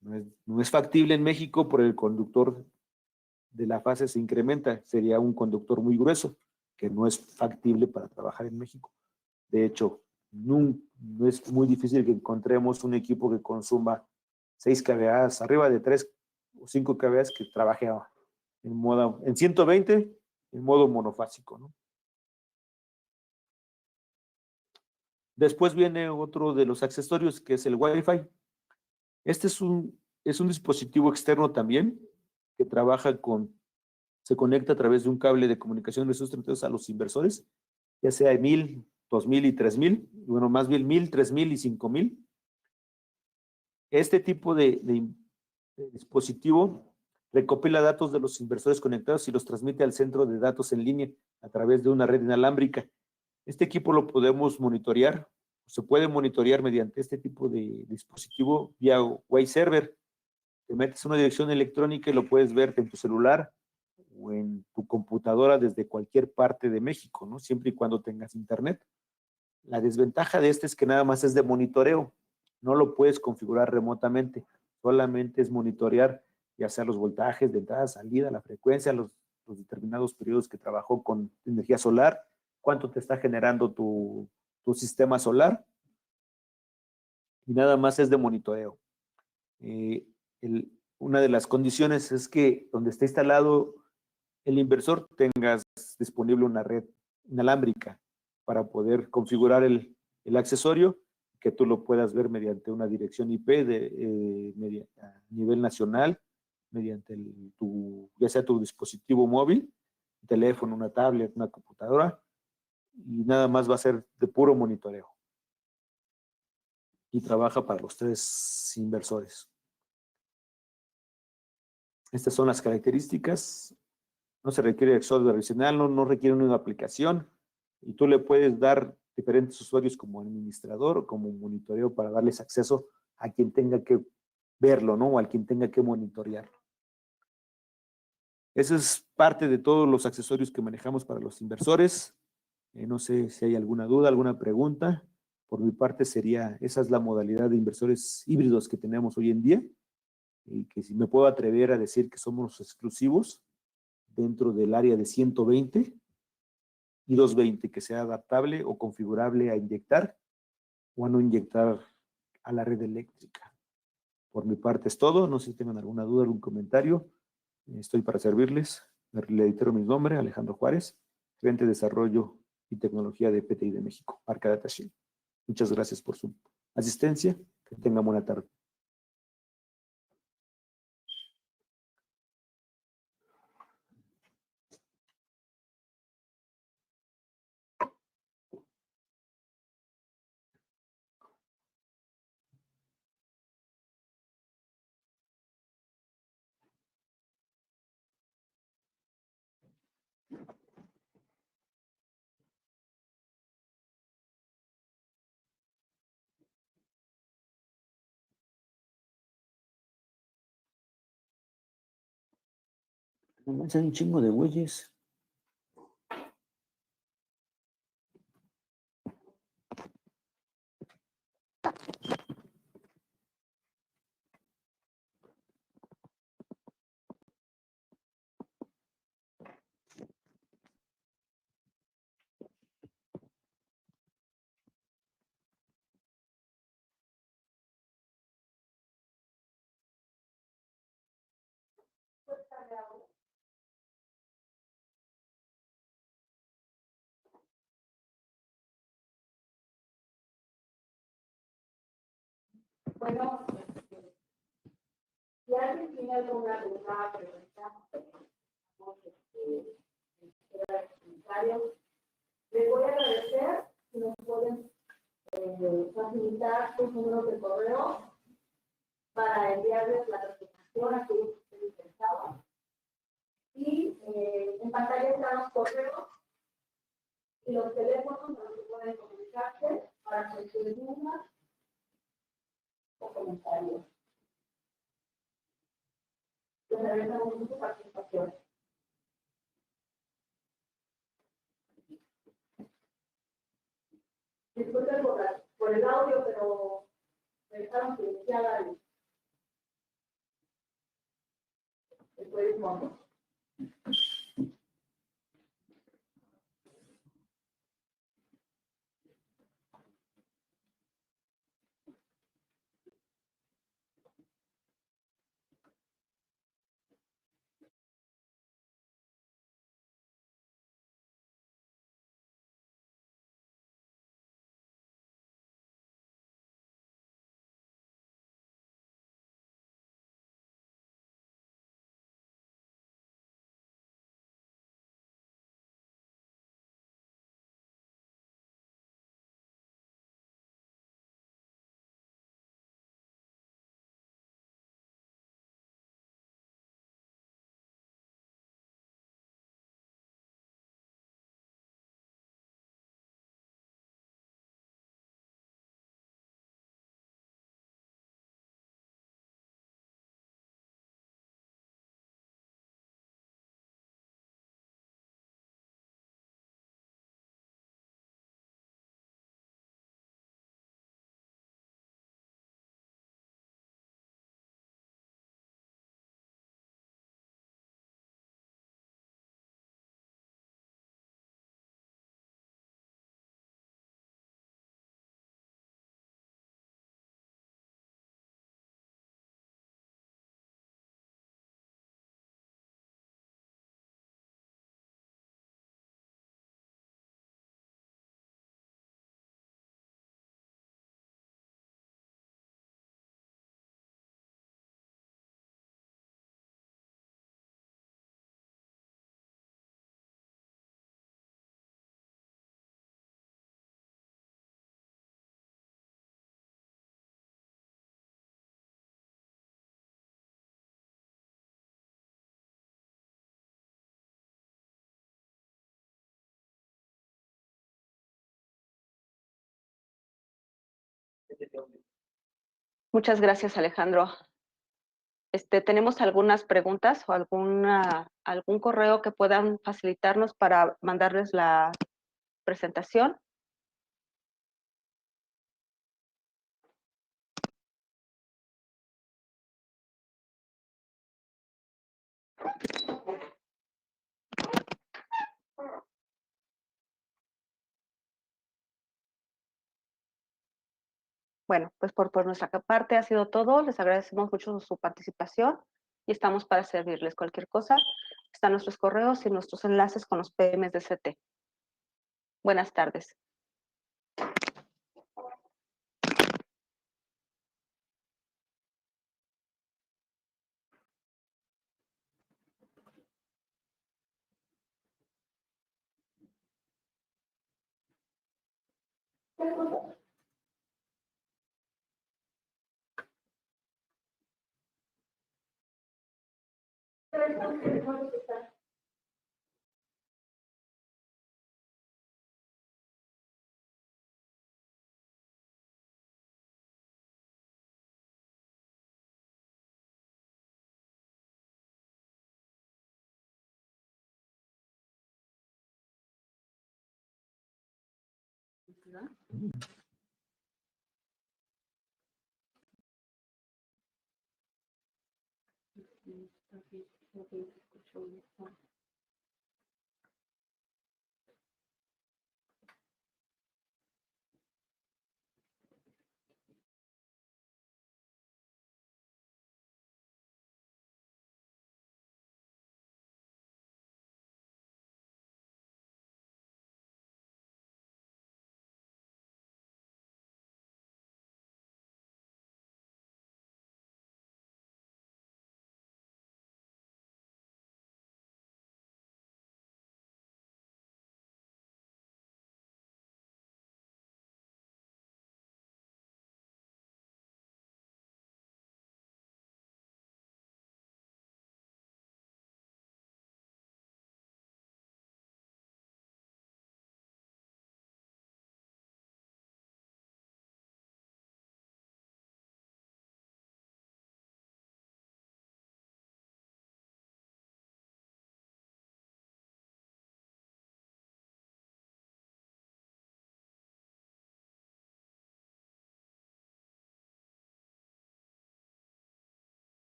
No es factible en México por el conductor de la fase se incrementa. Sería un conductor muy grueso, que no es factible para trabajar en México. De hecho, no es muy difícil que encontremos un equipo que consuma 6 kVA, arriba de 3 o 5 kVA que trabaje en 120 en modo monofásico, ¿no? Después viene otro de los accesorios que es el Wi-Fi. Este es un dispositivo externo también que se conecta a través de un cable de comunicación de sus a los inversores, ya sea de 1000, 2000 y 3000, bueno, más bien 1000, 3000 y 5000. Este tipo de dispositivo recopila datos de los inversores conectados y los transmite al centro de datos en línea a través de una red inalámbrica. Este equipo lo podemos monitorear, se puede monitorear mediante este tipo de dispositivo vía Web Server. Te metes una dirección electrónica y lo puedes ver en tu celular o en tu computadora desde cualquier parte de México, ¿no? Siempre y cuando tengas internet. La desventaja de este es que nada más es de monitoreo, no lo puedes configurar remotamente, solamente es monitorear ya sea los voltajes de entrada, salida, la frecuencia, los determinados periodos que trabajó con energía solar, cuánto te está generando tu sistema solar, y nada más es de monitoreo. Una de las condiciones es que donde esté instalado el inversor tengas disponible una red inalámbrica para poder configurar el accesorio, que tú lo puedas ver mediante una dirección IP a nivel nacional, mediante ya sea tu dispositivo móvil, un teléfono, una tablet, una computadora, y nada más va a ser de puro monitoreo. Y trabaja para los 3 inversores. Estas son las características. No se requiere software adicional, no requiere una aplicación, y tú le puedes dar diferentes usuarios como administrador o como monitoreo para darles acceso a quien tenga que verlo, ¿no? O a quien tenga que monitorearlo. Eso es parte de todos los accesorios que manejamos para los inversores. No sé si hay alguna duda, alguna pregunta. Por mi parte esa es la modalidad de inversores híbridos que tenemos hoy en día, y que si me puedo atrever a decir que somos exclusivos dentro del área de 120 y 220, que sea adaptable o configurable a inyectar o a no inyectar a la red eléctrica. Por mi parte es todo. No sé si tengan alguna duda, algún comentario. Estoy para servirles. Le reitero mi nombre, Alejandro Juárez, gerente de desarrollo y tecnología de PTI de México, marca DataShield. Muchas gracias por su asistencia. Que tengan buena tarde. Me hacen un chingo de güeyes. Bueno, si alguien tiene alguna duda, pregunta, comentarios, les voy a agradecer si nos pueden facilitar sus números de correo para enviarles la presentación a aquellos que estén interesados. Y en pantalla están los correos y los teléfonos donde pueden comunicarse para cualquier duda o comentarios. Les agradecemos mucho su participación. Disculpen por el audio, pero me dejaron silenciada el turismo. Muchas gracias, Alejandro. ¿Tenemos algunas preguntas o algún correo que puedan facilitarnos para mandarles la presentación? Bueno, pues por nuestra parte ha sido todo. Les agradecemos mucho su participación y estamos para servirles cualquier cosa. Están nuestros correos y nuestros enlaces con los PMs de CT. Buenas tardes.